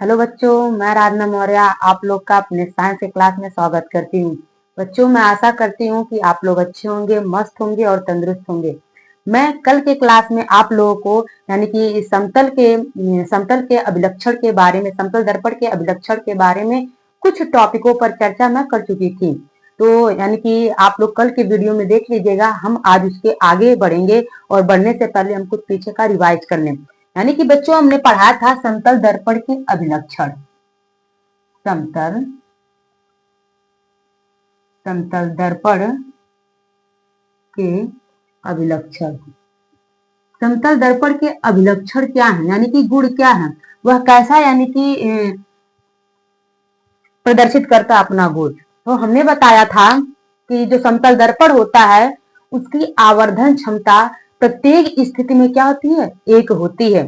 Hello बच्चों, मैं राधना मौर्य आप लोग का अपने साइंस के क्लास में स्वागत करती हूँ। बच्चों, मैं आशा करती हूँ कि आप लोग अच्छे होंगे, मस्त होंगे और तंदुरुस्त होंगे। मैं कल के क्लास में आप लोगों को यानी कि समतल के अभिलक्षण के बारे में, समतल दर्पण के अभिलक्षण के बारे में कुछ टॉपिकों पर चर्चा मैं कर चुकी थी। तो यानी कि आप लोग कल के वीडियो में देख लीजिएगा। हम आज उसके आगे बढ़ेंगे और बढ़ने से पहले हम कुछ पीछे का रिवाइज कर लें। यानी कि बच्चों, हमने पढ़ा था समतल दर्पण के अभिलक्षण। समतल समतल दर्पण के अभिलक्षण। समतल दर्पण के अभिलक्षण क्या है, यानी कि गुण क्या है, वह कैसा यानी कि प्रदर्शित करता अपना गुण। तो हमने बताया था कि जो समतल दर्पण होता है उसकी आवर्धन क्षमता प्रत्येक स्थिति में क्या होती है, एक होती है।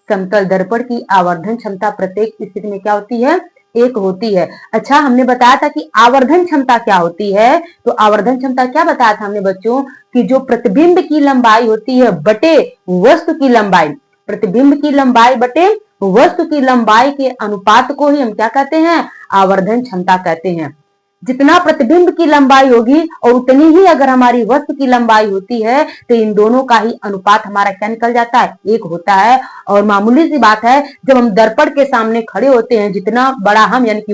समतल दर्पण की आवर्धन क्षमता प्रत्येक स्थिति में क्या होती है, एक होती है। अच्छा, हमने बताया था कि आवर्धन क्षमता क्या होती है। तो आवर्धन क्षमता क्या बताया था हमने बच्चों, कि जो प्रतिबिंब की लंबाई होती है बटे वस्तु की लंबाई, प्रतिबिंब की लंबाई बटे वस्तु की लंबाई के अनुपात को ही हम क्या कहते हैं, आवर्धन क्षमता कहते हैं। जितना प्रतिबिंब की लंबाई होगी और उतनी ही अगर हमारी वस्तु की लंबाई होती है तो इन दोनों का ही अनुपात हमारा क्या निकल जाता है, एक होता है। और मामूली सी बात है, जब हम दर्पण के सामने खड़े होते हैं, जितना बड़ा हम यानी कि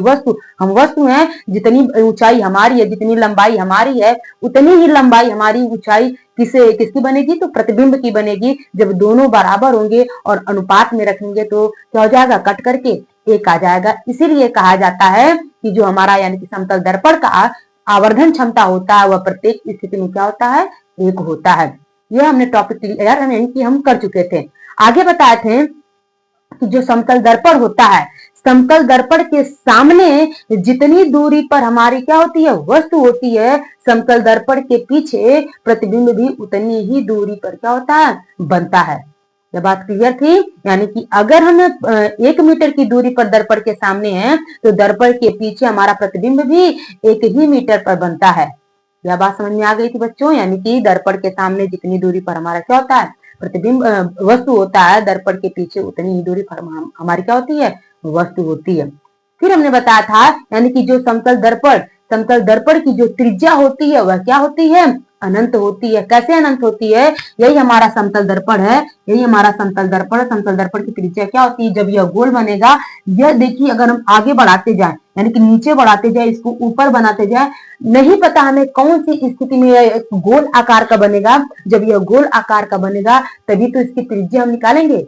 हम वस्तु हैं, जितनी ऊंचाई हमारी है, जितनी लंबाई हमारी है, उतनी ही लंबाई हमारी ऊंचाई किसकी बनेगी, तो प्रतिबिंब की बनेगी। जब दोनों बराबर होंगे और अनुपात में रखेंगे तो क्या हो जाएगा, कट करके एक आ जाएगा। इसीलिए कहा जाता है कि जो हमारा यानी कि समतल दर्पण का आवर्धन क्षमता होता है वह प्रत्येक स्थिति में क्या होता है, एक होता है। यह हमने टॉपिक क्लियर यानी कि हम कर चुके थे। आगे बताए थे कि जो समतल दर्पण होता है, समतल दर्पण के सामने जितनी दूरी पर हमारी क्या होती है, वस्तु होती है, समतल दर्पण के पीछे प्रतिबिंब भी उतनी ही दूरी पर क्या होता है, बनता है। यह बात क्लियर थी। यानी कि अगर हम 1 मीटर की दूरी पर दर्पण के सामने हैं तो दर्पण के पीछे हमारा प्रतिबिंब भी 1 ही मीटर पर बनता है। यह बात समझ में आ गई थी बच्चों। यानी कि दर्पण के सामने जितनी दूरी पर हमारा क्या होता है, प्रतिबिंब वस्तु होता है, दर्पण के पीछे उतनी ही दूरी पर हमारी क्या होती है, वस्तु होती है। फिर हमने बताया था यानी कि जो समतल दर्पण की जो त्रिज्या होती है वह क्या होती है, अनंत होती है। कैसे अनंत होती है, यही हमारा समतल दर्पण है, यही हमारा समतल दर्पण। समतल दर्पण की त्रिज्या क्या होती है, जब यह गोल बनेगा, यह देखिए अगर हम आगे बढ़ाते जाए यानी कि नीचे बढ़ाते जाए, इसको ऊपर बनाते जाए, नहीं पता हमें कौन सी स्थिति में यह गोल आकार का बनेगा। जब यह गोल आकार का बनेगा तभी तो इसकी त्रिज्या हम निकालेंगे,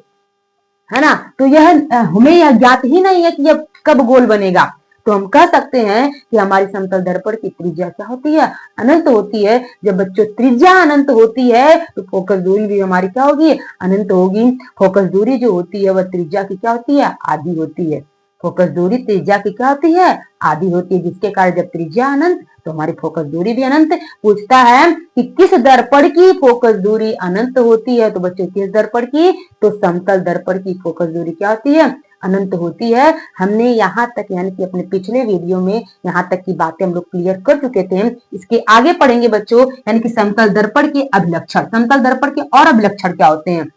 है ना। तो यह हमें यह ज्ञात ही नहीं है कि यह कब गोल बनेगा। तो हम कह सकते हैं कि हमारी समतल दर्पण की त्रिज्या क्या होती है, अनंत होती है। जब बच्चों त्रिज्या अनंत होती है तो फोकस दूरी भी हमारी क्या होगी, अनंत होगी। फोकस दूरी जो होती है वह त्रिज्या की क्या होती है, आधी होती है। फोकस दूरी त्रिज्या की क्या होती है, आधी होती है, जिसके कारण जब त्रिज्या अनंत तो हमारी फोकस दूरी भी अनंत। पूछता है कि किस दर्पण की फोकस दूरी अनंत होती है, तो बच्चों किस दर्पण की, तो समतल दर्पण की फोकस दूरी क्या होती है, अनंत होती है। हमने यहाँ तक यानी कि अपने पिछले वीडियो में यहाँ तक की बातें हम लोग क्लियर कर चुके थे। इसके आगे पढ़ेंगे बच्चों यानी कि समतल दर्पण के अभिलक्षण। समतल दर्पण के और अभिलक्षण क्या होते हैं।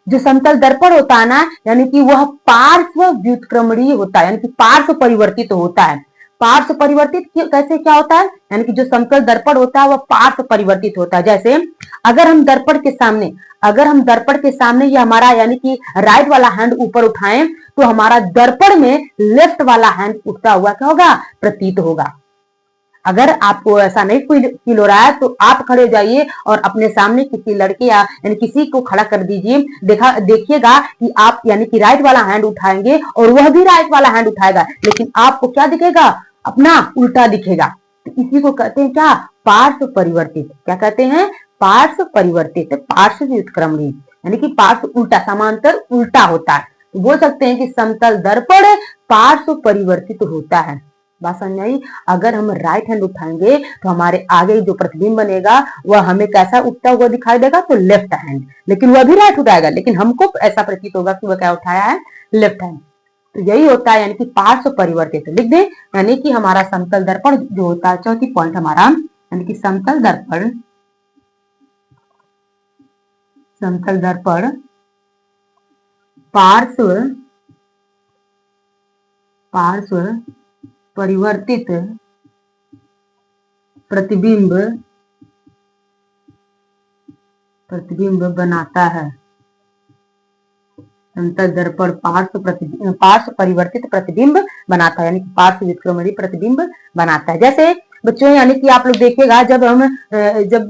जो समतल दर्पण होता है ना, यानी कि वह पार्श्व व्युत्क्रमणीय होता है, यानी कि पार्श्व परिवर्तित होता है। पार्श्व परिवर्तित कैसे क्या होता है, यानी कि जो समतल दर्पण होता है वह पार्श्व परिवर्तित होता है। जैसे अगर हम दर्पण के सामने ये हमारा यानी कि राइट वाला हैंड ऊपर उठाएं तो हमारा दर्पण में लेफ्ट वाला हैंड उठता हुआ क्या होगा, प्रतीत होगा। अगर आपको ऐसा नहीं फील हो रहा है तो आप खड़े हो जाइए और अपने सामने किसी लड़के या यानी किसी को खड़ा कर दीजिए। देखिएगा कि आप यानी कि राइट वाला हैंड उठाएंगे और वह भी राइट वाला हैंड उठाएगा, लेकिन आपको क्या दिखेगा, अपना उल्टा दिखेगा। तो इसी को कहते हैं क्या, पार्श्व परिवर्तित। क्या कहते हैं, पार्श्व परिवर्तित, पार्श्व व्युत्क्रमणीय, यानी कि पार्श्व उल्टा, समांतर उल्टा होता है। तो बोल सकते हैं कि समतल दर्पण पार्श्व परिवर्तित होता है। बात समझ आई। अगर हम राइट हैंड उठाएंगे तो हमारे आगे जो प्रतिबिंब बनेगा वह हमें कैसा उठता हुआ दिखाई देगा, तो लेफ्ट हैंड, लेकिन वह भी राइट उठाएगा, लेकिन हमको ऐसा प्रतीत होगा कि वह क्या उठाया है, लेफ्ट हैंड। तो यही होता है यानी कि पार्श्व परिवर्तित। लिख दे यानी कि हमारा समतल दर्पण जो होता है, चौथी पॉइंट हमारा, यानी कि समतल दर्पण पार्श्व पार्श्व परिवर्तित प्रतिबिंब बनाता है। समतल दर्पण पार्श्व परिवर्तित प्रतिबिंब बनाता है, यानी कि पार्श्व विक्रमणी प्रतिबिंब बनाता है। जैसे बच्चों यानी कि आप लोग देखिएगा जब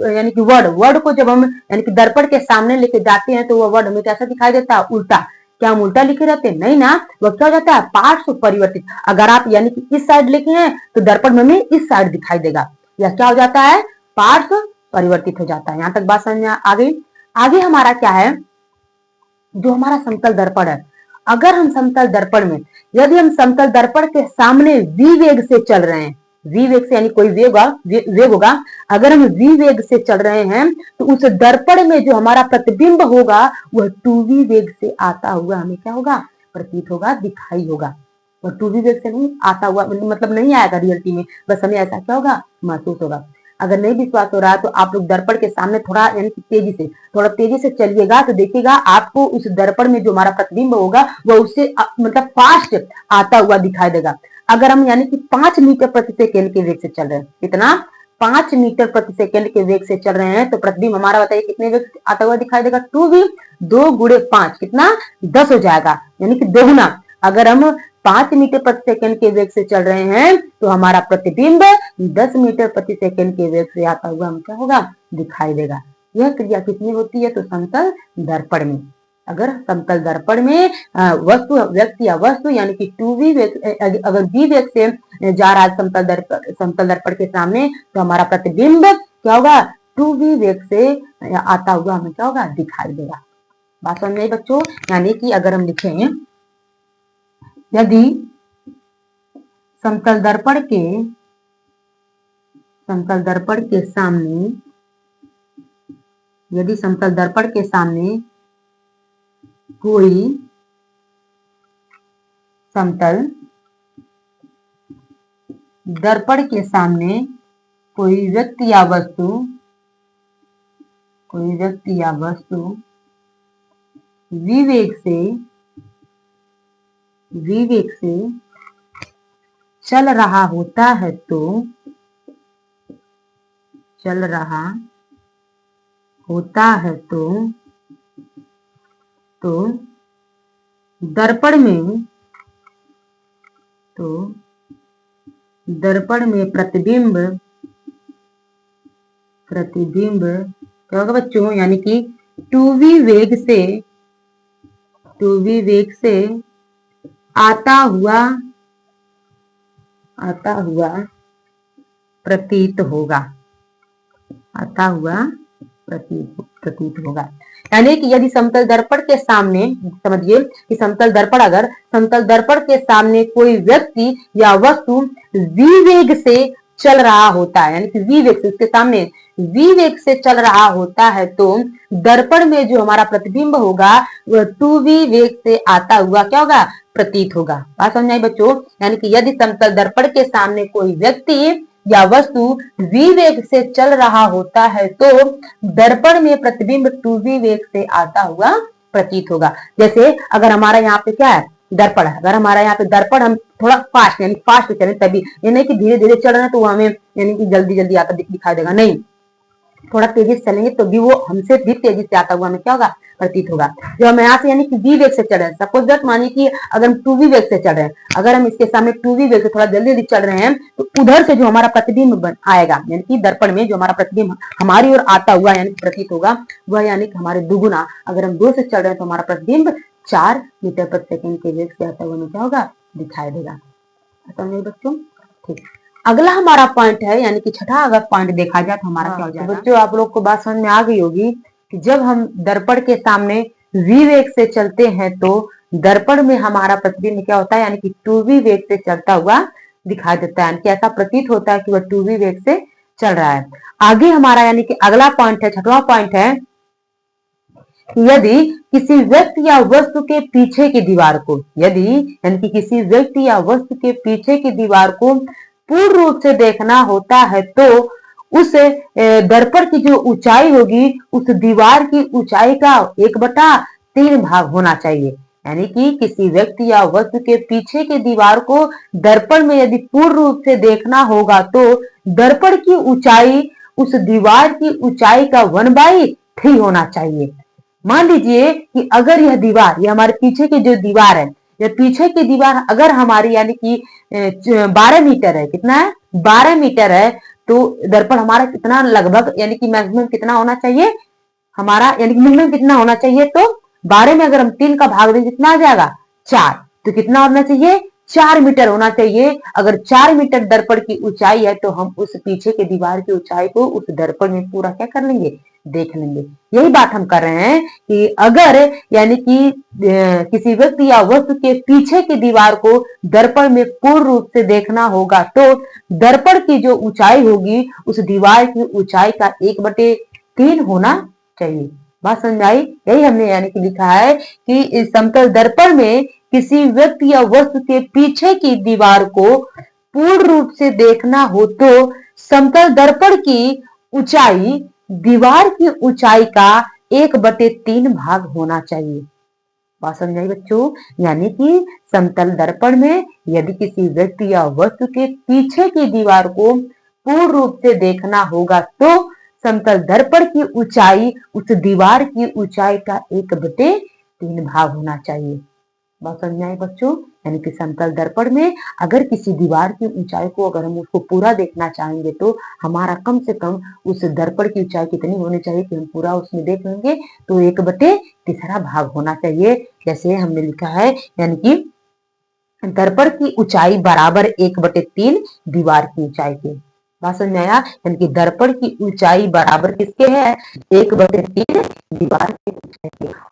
यानी कि वर्ड को जब हम यानी कि दर्पण के सामने लेके जाते हैं तो वो वर्ड हमें कैसा दिखाई देता है? उल्टा। क्या हम उल्टा लिखे रहते हैं? नहीं ना, वो क्या हो जाता है? पार्श्व परिवर्तित। अगर आप यानी कि इस साइड लिखे हैं तो दर्पण में हमें इस साइड दिखाई देगा, या क्या हो जाता है? पार्श्व परिवर्तित हो जाता है। यहाँ तक बात समझ में आ गई। आगे हमारा क्या है? जो हमारा समतल दर्पण है, अगर हम समतल दर्पण में यदि हम समतल दर्पण के सामने v वेग से चल रहे हैं, v वेग से यानी कोई वेग होगा, अगर हम v वेग से चल रहे हैं तो उस दर्पण में जो हमारा प्रतिबिंब होगा वह 2v वेग से आता हुआ हमें क्या होगा? प्रतीत होगा, दिखाई होगा। वह 2v वेग से नहीं आता हुआ मतलब नहीं आएगा रियलिटी में, बस हमें ऐसा क्या होगा? महसूस होगा। अगर नहीं विश्वास हो रहा है तो आप लोग दर्पण के सामने थोड़ा यानी कि थोड़ा तेजी से चलिएगा तो देखिएगा आपको उस दर्पण में जो हमारा प्रतिबिंब होगा वो उससे मतलब फास्ट आता हुआ दिखाई देगा। अगर हम यानी कि 5 मीटर प्रति सेकेंड के वेग से चल रहे हैं, कितना? 5 मीटर प्रति सेकेंड के वेग से चल रहे हैं तो प्रतिबिंब हमारा बताइए कितने वेग से आता हुआ दिखाई देगा? 2v, 2 गुणे 5 कितना? 10 हो जाएगा, यानी कि दोगुना। अगर हम 5 मीटर प्रति सेकंड के वेग से चल रहे हैं तो हमारा प्रतिबिंब 10 मीटर प्रति सेकंड के वेग से आता हुआ हम क्या होगा? दिखाई देगा। यह क्रिया किसमें होती है? तो समतल दर्पण में। अगर समतल दर्पण में वस्तु व्यक्ति या वस्तु यानी कि 2v वेग अगर v वेग से जा रहा है समतल दर्पण के सामने तो हमारा प्रतिबिंब क्या होगा? 2v वेग से आता हुआ हमें क्या होगा? दिखाई देगा। बात समझ में आई बच्चों? यानी कि अगर हम लिखें यदि समतल दर्पण के सामने कोई समतल दर्पण के सामने कोई व्यक्ति या वस्तु विवेक से चल रहा होता है तो दर्पण में प्रतिबिंब क्या होगा बच्चों? यानी कि 2v वेग से आता हुआ प्रतीत होगा। यानी कि यदि समतल दर्पण के सामने समझिए कि समतल दर्पण के सामने कोई व्यक्ति या वस्तु v वेग से चल रहा होता है, यानी कि v वेग से उसके सामने v वेग से चल रहा होता है तो दर्पण में जो हमारा प्रतिबिंब होगा वह 2v वेग से आता हुआ क्या होगा? प्रतीत होगा। बात समझ आई बच्चों? यानी कि यदि समतल दर्पण के सामने कोई व्यक्ति या वस्तु v वेग से चल रहा होता है तो दर्पण में प्रतिबिंब 2v वेग से आता हुआ प्रतीत होगा। जैसे अगर हमारा यहाँ पे क्या है? दर्पण है। अगर हमारा यहाँ पे दर्पण हम थोड़ा फास्ट यानी फास्ट चले तभी, ये नहीं कि धीरे धीरे चल रहे हैं तो हमें यानी कि जल्दी जल्दी आकर दिखाई देगा, नहीं, थोड़ा तेजी से चलेंगे तो भी वो हमसे भी तेजी से आता हुआ हमें क्या होगा? प्रतीत होगा। जो हम यहाँ से यानी कि v वेग से चल रहे हैं, सपोज दैट मानिए कि अगर हम 2v वेग से चल रहे हैं, अगर हम इसके सामने 2v वेग से थोड़ा जल्दी जल्दी चल रहे हैं तो उधर से जो हमारा प्रतिबिंब आएगा यानी कि दर्पण में जो हमारा प्रतिबिंब हमारी ओर आता हुआ यानी प्रतीत होगा वह यानी कि हमारे दुगुना। अगर हम 2 से चल रहे हैं तो हमारा प्रतिबिंब 4 मीटर प्रति सेकेंड के वेग से आता हुआ हमें क्या होगा? दिखाई देगा। समझे बच्चों? ठीक। अगला हमारा पॉइंट है यानी कि छठा अगर पॉइंट देखा जाए तो हमारा क्या हो जाएगा? बच्चों आप लोग को बात समझ में आ गई होगी कि जब हम दर्पण के सामने v वेग से चलते हैं तो दर्पण में हमारा प्रतिबिंब क्या होता है? यानी कि 2v वेग से चलता हुआ दिखाई देता है, यानी कि ऐसा प्रतीत होता है कि वह 2v वेग से चल रहा है। आगे हमारा यानी कि अगला पॉइंट है, छठवां पॉइंट है, यदि किसी व्यक्ति या वस्तु के पीछे की दीवार को यानी कि किसी व्यक्ति या वस्तु के पीछे की दीवार को पूर्ण रूप से देखना होता है तो उस दर्पण की जो ऊंचाई होगी उस दीवार की ऊंचाई का 1/3 भाग होना चाहिए। यानी कि किसी व्यक्ति या वस्तु के पीछे की दीवार को दर्पण में यदि पूर्ण रूप से देखना होगा तो दर्पण की ऊंचाई उस दीवार की ऊंचाई का 1/3 होना चाहिए। मान लीजिए कि अगर यह दीवार, ये हमारे पीछे की जो दीवार है, या पीछे की दीवार अगर हमारी यानी कि 12 मीटर है, कितना है 12 मीटर है, तो दर्पण हमारा कितना लगभग यानी कि मैक्सिमम कितना होना चाहिए हमारा, यानी कि मिनिमम कितना होना चाहिए, तो 12 में अगर हम 3 का भाग दें कितना आ जाएगा 4, तो कितना होना चाहिए 4 मीटर होना चाहिए। अगर 4 मीटर दर्पण की ऊंचाई है तो हम उस पीछे की दीवार की ऊंचाई को उस दर्पण में पूरा क्या कर लेंगे, देख लेंगे। यही बात हम कर रहे हैं कि अगर यानी कि किसी व्यक्ति या वस्तु के पीछे की दीवार को दर्पण में पूर्ण रूप से देखना होगा तो दर्पण की जो ऊंचाई होगी उस दीवार की ऊंचाई का 1/3 होना चाहिए। बात समझ में आई? यही हमने यानी कि लिखा है कि इस समतल दर्पण में किसी व्यक्ति या वस्तु के पीछे की दीवार को पूर्ण रूप से देखना हो तो समतल दर्पण की ऊंचाई दीवार की ऊंचाई का 1/3 भाग होना चाहिए। बात समझ आई बच्चों? यानी कि समतल दर्पण में यदि किसी व्यक्ति या वस्तु के पीछे की दीवार को पूर्ण रूप से देखना होगा तो समतल दर्पण की ऊंचाई उस दीवार की ऊंचाई का 1/3 भाग होना चाहिए। बात समझ में आई बच्चों? यानी कि समतल दर्पण में अगर किसी दीवार की ऊंचाई को अगर हम उसको पूरा देखना चाहेंगे तो हमारा कम से कम उस दर्पण की ऊंचाई कितनी होनी चाहिए कि हम पूरा उसमें देख लेंगे, तो 1/3 भाग होना चाहिए। जैसे हमने लिखा है यानी कि दर्पण की ऊंचाई बराबर 1/3 दीवार की ऊंचाई के। बात समझ में आया? यानी कि दर्पण की ऊंचाई बराबर किसके है, 1/3 दीवार की ऊंचाई के।